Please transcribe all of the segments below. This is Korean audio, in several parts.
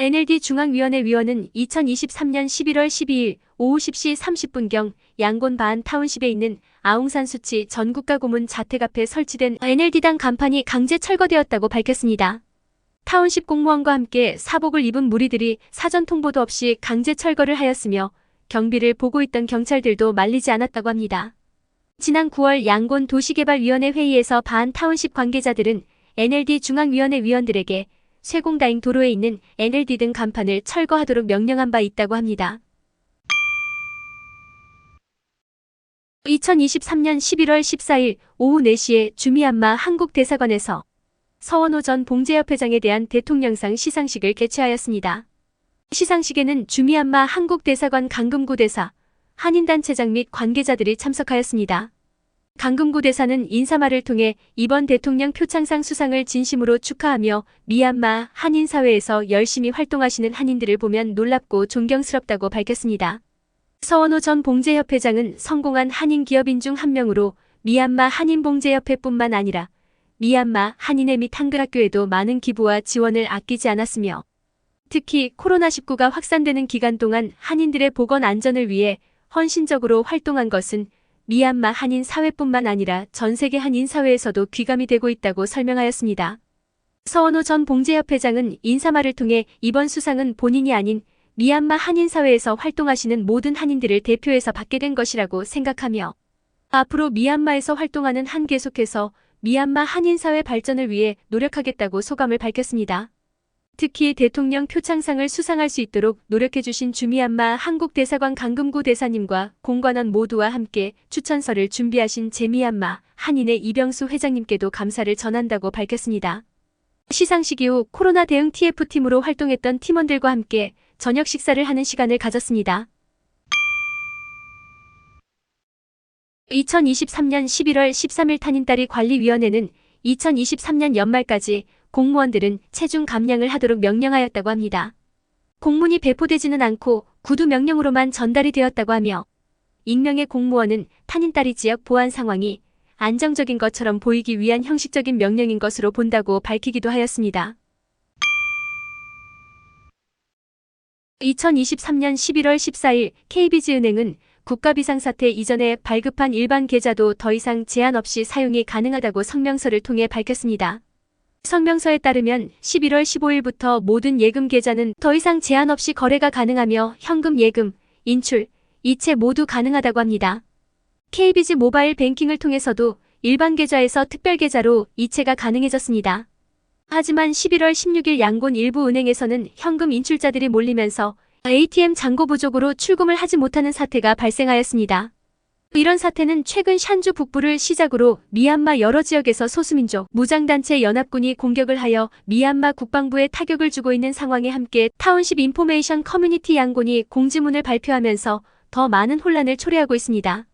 NLD 중앙위원회 위원은 2023년 11월 12일 오후 10시 30분경 양곤 바안 타운십에 있는 아웅산 수치 전 국가고문 자택 앞에 설치된 NLD당 간판이 강제 철거되었다고 밝혔습니다. 타운십 공무원과 함께 사복을 입은 무리들이 사전 통보도 없이 강제 철거를 하였으며 경비를 보고 있던 경찰들도 말리지 않았다고 합니다. 지난 9월 양곤 도시개발위원회 회의에서 바안 타운십 관계자들은 NLD 중앙위원회 위원들에게 쇠공다잉 도로에 있는 NLD 등 간판을 철거하도록 명령한 바 있다고 합니다. 2023년 11월 14일 오후 4시에 주미얀마 한국대사관에서 서원호 전 봉제협회장에 대한 대통령상 시상식을 개최하였습니다. 시상식에는 주미얀마 한국대사관 강금구 대사, 한인단체장 및 관계자들이 참석하였습니다. 강금구 대사는 인사말을 통해 이번 대통령 표창상 수상을 진심으로 축하하며 미얀마 한인사회에서 열심히 활동하시는 한인들을 보면 놀랍고 존경스럽다고 밝혔습니다. 서원호 전 봉제협회장은 성공한 한인 기업인 중 한 명으로 미얀마 한인봉제협회뿐만 아니라 미얀마 한인회 및 한글학교에도 많은 기부와 지원을 아끼지 않았으며 특히 코로나19가 확산되는 기간 동안 한인들의 보건 안전을 위해 헌신적으로 활동한 것은 미얀마 한인 사회뿐만 아니라 전 세계 한인 사회에서도 귀감이 되고 있다고 설명하였습니다. 서원호 전 봉제협회장은 인사말을 통해 이번 수상은 본인이 아닌 미얀마 한인 사회에서 활동하시는 모든 한인들을 대표해서 받게 된 것이라고 생각하며 앞으로 미얀마에서 활동하는 한 계속해서 미얀마 한인 사회 발전을 위해 노력하겠다고 소감을 밝혔습니다. 특히 대통령 표창상을 수상할 수 있도록 노력해주신 주미얀마 한국대사관 강금구 대사님과 공관원 모두와 함께 추천서를 준비하신 제미얀마 한인회 이병수 회장님께도 감사를 전한다고 밝혔습니다. 시상식 이후 코로나 대응 TF팀으로 활동했던 팀원들과 함께 저녁 식사를 하는 시간을 가졌습니다. 2023년 11월 13일 탄인따리 관리위원회는 2023년 연말까지 공무원들은 체중 감량을 하도록 명령하였다고 합니다. 공문이 배포되지는 않고 구두 명령으로만 전달이 되었다고 하며 익명의 공무원은 탄인따리 지역 보안 상황이 안정적인 것처럼 보이기 위한 형식적인 명령인 것으로 본다고 밝히기도 하였습니다. 2023년 11월 14일 KB지은행은 국가비상사태 이전에 발급한 일반 계좌도 더 이상 제한 없이 사용이 가능하다고 성명서를 통해 밝혔습니다. 성명서에 따르면 11월 15일부터 모든 예금 계좌는 더 이상 제한 없이 거래가 가능하며 현금 예금, 인출, 이체 모두 가능하다고 합니다. KBG 모바일 뱅킹을 통해서도 일반 계좌에서 특별 계좌로 이체가 가능해졌습니다. 하지만 11월 16일 양곤 일부 은행에서는 현금 인출자들이 몰리면서 ATM 잔고 부족으로 출금을 하지 못하는 사태가 발생하였습니다. 이런 사태는 최근 샨주 북부를 시작으로 미얀마 여러 지역에서 소수민족 무장단체 연합군이 공격을 하여 미얀마 국방부에 타격을 주고 있는 상황에 함께 타운십 인포메이션 커뮤니티 양곤이 공지문을 발표하면서 더 많은 혼란을 초래하고 있습니다.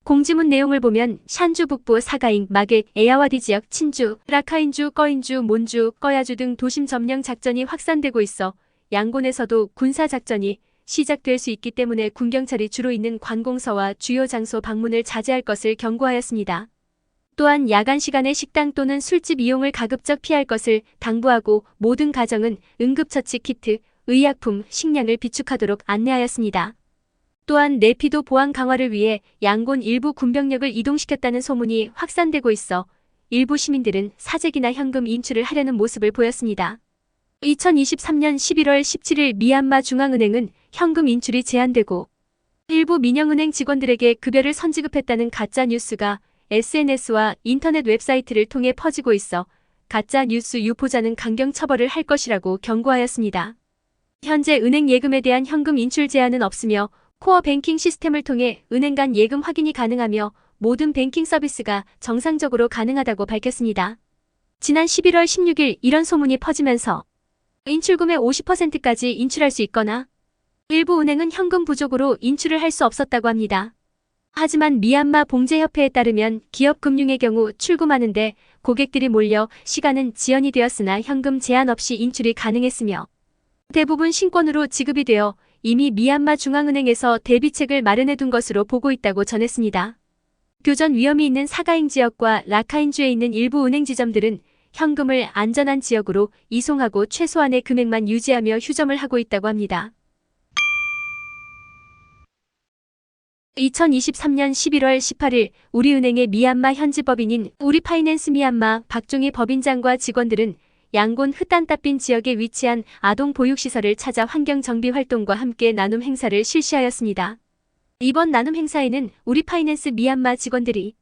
공지문 내용을 보면 샨주 북부 사가잉, 마객, 에야와디 지역 친주, 라카인주, 꺼인주, 몬주, 꺼야주 등 도심 점령 작전이 확산되고 있어 양곤에서도 군사작전이 시작될 수 있기 때문에 군경찰이 주로 있는 관공서와 주요 장소 방문을 자제할 것을 경고하였습니다. 또한 야간 시간에 식당 또는 술집 이용을 가급적 피할 것을 당부하고 모든 가정은 응급처치 키트, 의약품, 식량을 비축하도록 안내하였습니다. 또한 내피도 보안 강화를 위해 양곤 일부 군병력을 이동시켰다는 소문이 확산되고 있어 일부 시민들은 사재기나 현금 인출을 하려는 모습을 보였습니다. 2023년 11월 17일 미얀마 중앙은행은 현금 인출이 제한되고 일부 민영은행 직원들에게 급여를 선지급했다는 가짜 뉴스가 SNS와 인터넷 웹사이트를 통해 퍼지고 있어 가짜 뉴스 유포자는 강경 처벌을 할 것이라고 경고하였습니다. 현재 은행 예금에 대한 현금 인출 제한은 없으며 코어 뱅킹 시스템을 통해 은행 간 예금 확인이 가능하며 모든 뱅킹 서비스가 정상적으로 가능하다고 밝혔습니다. 지난 11월 16일 이런 소문이 퍼지면서 인출금의 50%까지 인출할 수 있거나 일부 은행은 현금 부족으로 인출을 할 수 없었다고 합니다. 하지만 미얀마 봉제협회에 따르면 기업 금융의 경우 출금하는데 고객들이 몰려 시간은 지연이 되었으나 현금 제한 없이 인출이 가능했으며 대부분 신권으로 지급이 되어 이미 미얀마 중앙은행에서 대비책을 마련해 둔 것으로 보고 있다고 전했습니다. 교전 위험이 있는 사가잉 지역과 라카인주에 있는 일부 은행 지점들은 현금을 안전한 지역으로 이송하고 최소한의 금액만 유지하며 휴점을 하고 있다고 합니다. 2023년 11월 18일 우리은행의 미얀마 현지 법인인 우리파이낸스 미얀마 박종희 법인장과 직원들은 양곤 흐딴따핀 지역에 위치한 아동 보육시설을 찾아 환경정비 활동과 함께 나눔 행사를 실시하였습니다. 이번 나눔 행사에는 우리파이낸스 미얀마 직원들이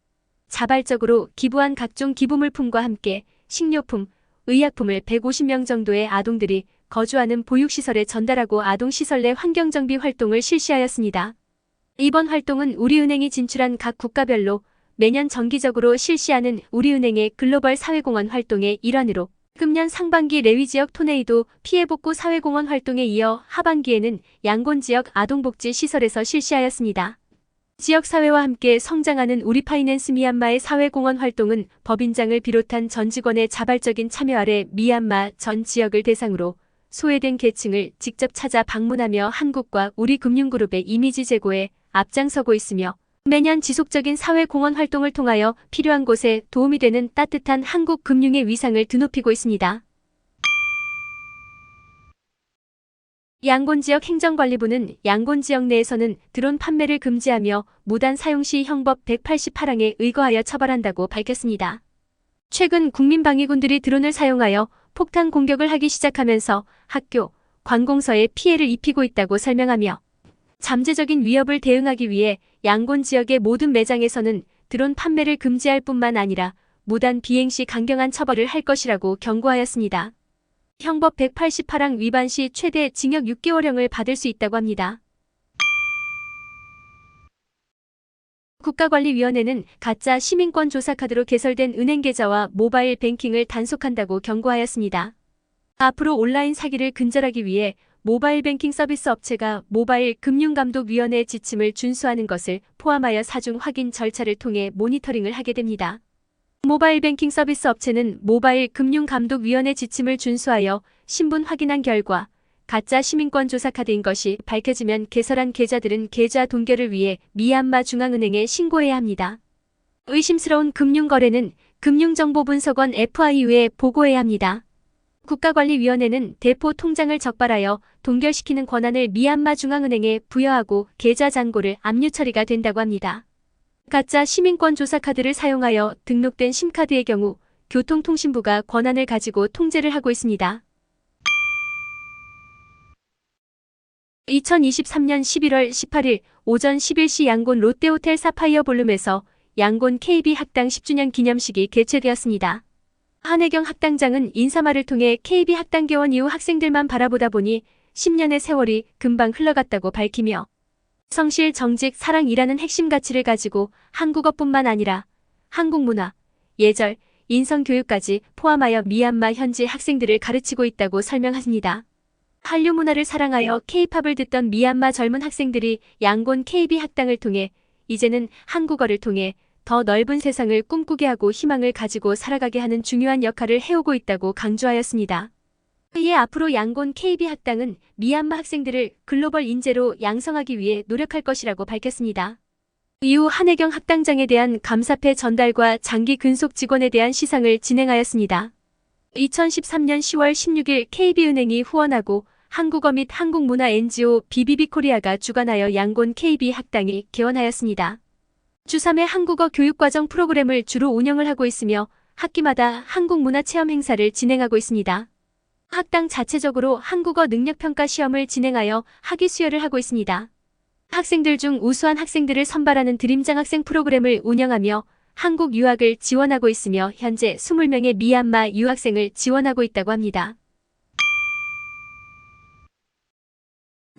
자발적으로 기부한 각종 기부물품과 함께 식료품, 의약품을 150명 정도의 아동들이 거주하는 보육시설에 전달하고 아동시설 내 환경정비 활동을 실시하였습니다. 이번 활동은 우리은행이 진출한 각 국가별로 매년 정기적으로 실시하는 우리은행의 글로벌 사회공헌 활동의 일환으로 금년 상반기 레위 지역 토네이도 피해복구 사회공헌 활동에 이어 하반기에는 양곤 지역 아동복지 시설에서 실시하였습니다. 지역사회와 함께 성장하는 우리파이낸스 미얀마의 사회공헌 활동은 법인장을 비롯한 전 직원의 자발적인 참여 아래 미얀마 전 지역을 대상으로 소외된 계층을 직접 찾아 방문하며 한국과 우리 금융그룹의 이미지 제고에 앞장서고 있으며 매년 지속적인 사회공헌 활동을 통하여 필요한 곳에 도움이 되는 따뜻한 한국 금융의 위상을 드높이고 있습니다. 양곤 지역 행정관리부는 양곤 지역 내에서는 드론 판매를 금지하며 무단 사용 시 형법 188항에 의거하여 처벌한다고 밝혔습니다. 최근 국민방위군들이 드론을 사용하여 폭탄 공격을 하기 시작하면서 학교, 관공서에 피해를 입히고 있다고 설명하며 잠재적인 위협을 대응하기 위해 양곤 지역의 모든 매장에서는 드론 판매를 금지할 뿐만 아니라 무단 비행 시 강경한 처벌을 할 것이라고 경고하였습니다. 형법 188항 위반 시 최대 징역 6개월형을 받을 수 있다고 합니다. 국가관리위원회는 가짜 시민권 조사 카드로 개설된 은행 계좌와 모바일 뱅킹을 단속한다고 경고하였습니다. 앞으로 온라인 사기를 근절하기 위해 모바일 뱅킹 서비스 업체가 모바일 금융감독위원회 지침을 준수하는 것을 포함하여 사중 확인 절차를 통해 모니터링을 하게 됩니다. 모바일 뱅킹 서비스 업체는 모바일 금융감독위원회 지침을 준수하여 신분 확인한 결과 가짜 시민권 조사 카드인 것이 밝혀지면 개설한 계좌들은 계좌 동결을 위해 미얀마 중앙은행에 신고해야 합니다. 의심스러운 금융거래는 금융정보분석원 FIU에 보고해야 합니다. 국가관리위원회는 대포 통장을 적발하여 동결시키는 권한을 미얀마 중앙은행에 부여하고 계좌 잔고를 압류 처리가 된다고 합니다. 가짜 시민권 조사 카드를 사용하여 등록된 심카드의 경우 교통통신부가 권한을 가지고 통제를 하고 있습니다. 2023년 11월 18일 오전 11시 양곤 롯데호텔 사파이어 볼룸에서 양곤 KB 학당 10주년 기념식이 개최되었습니다. 한혜경 학당장은 인사말을 통해 KB 학당 개원 이후 학생들만 바라보다 보니 10년의 세월이 금방 흘러갔다고 밝히며 성실, 정직, 사랑이라는 핵심 가치를 가지고 한국어뿐만 아니라 한국 문화, 예절, 인성교육까지 포함하여 미얀마 현지 학생들을 가르치고 있다고 설명했습니다. 한류 문화를 사랑하여 K-팝을 듣던 미얀마 젊은 학생들이 양곤 KB 학당을 통해 이제는 한국어를 통해 더 넓은 세상을 꿈꾸게 하고 희망을 가지고 살아가게 하는 중요한 역할을 해오고 있다고 강조하였습니다. 이에 앞으로 양곤 KB 학당은 미얀마 학생들을 글로벌 인재로 양성하기 위해 노력할 것이라고 밝혔습니다. 이후 한혜경 학당장에 대한 감사패 전달과 장기 근속 직원에 대한 시상을 진행하였습니다. 2013년 10월 16일 KB은행이 후원하고 한국어 및 한국문화 NGO BBB코리아가 주관하여 양곤 KB 학당이 개원하였습니다. 주3회 한국어 교육과정 프로그램을 주로 운영을 하고 있으며 학기마다 한국문화 체험 행사를 진행하고 있습니다. 학당 자체적으로 한국어 능력평가 시험을 진행하여 학위 수여를 하고 있습니다. 학생들 중 우수한 학생들을 선발하는 드림장학생 프로그램을 운영하며 한국 유학을 지원하고 있으며 현재 20명의 미얀마 유학생을 지원하고 있다고 합니다.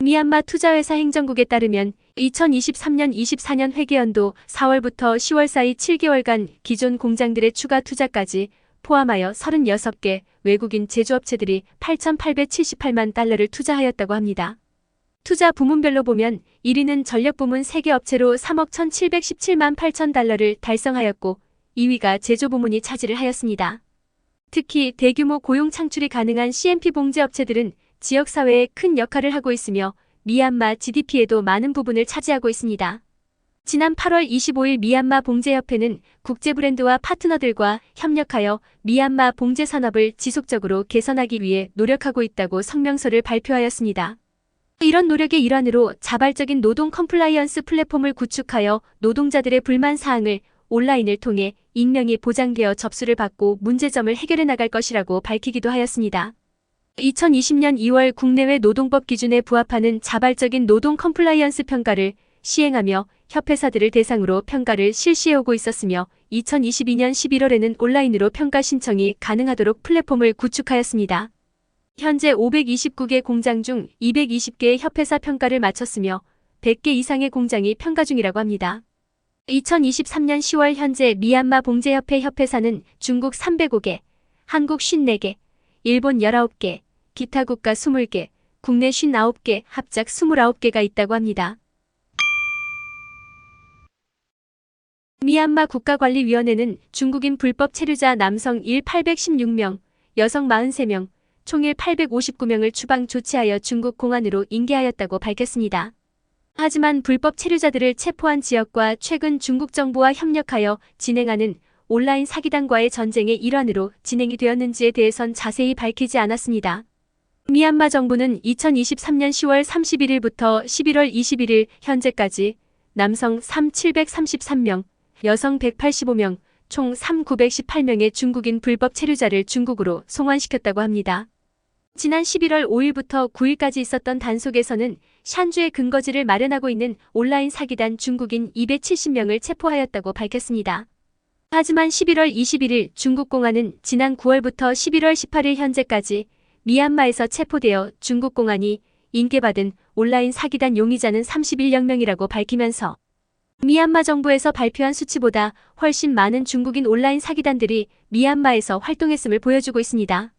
미얀마 투자회사 행정국에 따르면 2023년 24년 회계연도 4월부터 10월 사이 7개월간 기존 공장들의 추가 투자까지 포함하여 36개 외국인 제조업체들이 8,878만 달러를 투자하였다고 합니다. 투자 부문별로 보면 1위는 전력부문 3개 업체로 3억 1,717만 8천 달러를 달성하였고 2위가 제조부문이 차지를 하였습니다. 특히 대규모 고용 창출이 가능한 CNP 봉제 업체들은 지역사회에 큰 역할을 하고 있으며 미얀마 GDP에도 많은 부분을 차지하고 있습니다. 지난 8월 25일 미얀마 봉제협회는 국제 브랜드와 파트너들과 협력하여 미얀마 봉제 산업을 지속적으로 개선하기 위해 노력하고 있다고 성명서를 발표하였습니다. 이런 노력의 일환으로 자발적인 노동 컴플라이언스 플랫폼을 구축하여 노동자들의 불만 사항을 온라인을 통해 익명이 보장되어 접수를 받고 문제점을 해결해 나갈 것이라고 밝히기도 하였습니다. 2020년 2월 국내외 노동법 기준에 부합하는 자발적인 노동 컴플라이언스 평가를 시행하며 협회사들을 대상으로 평가를 실시해오고 있었으며 2022년 11월에는 온라인으로 평가 신청이 가능하도록 플랫폼을 구축하였습니다. 현재 529개 공장 중 220개의 협회사 평가를 마쳤으며 100개 이상의 공장이 평가 중이라고 합니다. 2023년 10월 현재 미얀마 봉제협회 협회사는 중국 305개, 한국 54개, 일본 19개, 기타 국가 20개, 국내 59개, 합작 29개가 있다고 합니다. 미얀마 국가관리위원회는 중국인 불법 체류자 남성 816명, 여성 43명, 총일 859명을 추방 조치하여 중국 공안으로 인계하였다고 밝혔습니다. 하지만 불법 체류자들을 체포한 지역과 최근 중국 정부와 협력하여 진행하는 온라인 사기단과의 전쟁의 일환으로 진행이 되었는지에 대해선 자세히 밝히지 않았습니다. 미얀마 정부는 2023년 10월 31일부터 11월 21일 현재까지 남성 3,733명, 여성 185명, 총 3,918명의 중국인 불법 체류자를 중국으로 송환시켰다고 합니다. 지난 11월 5일부터 9일까지 있었던 단속에서는 샨주에 근거지를 마련하고 있는 온라인 사기단 중국인 270명을 체포하였다고 밝혔습니다. 하지만 11월 21일 중국 공안은 지난 9월부터 11월 18일 현재까지 미얀마에서 체포되어 중국 공안이 인계받은 온라인 사기단 용의자는 31명이라고 밝히면서 미얀마 정부에서 발표한 수치보다 훨씬 많은 중국인 온라인 사기단들이 미얀마에서 활동했음을 보여주고 있습니다.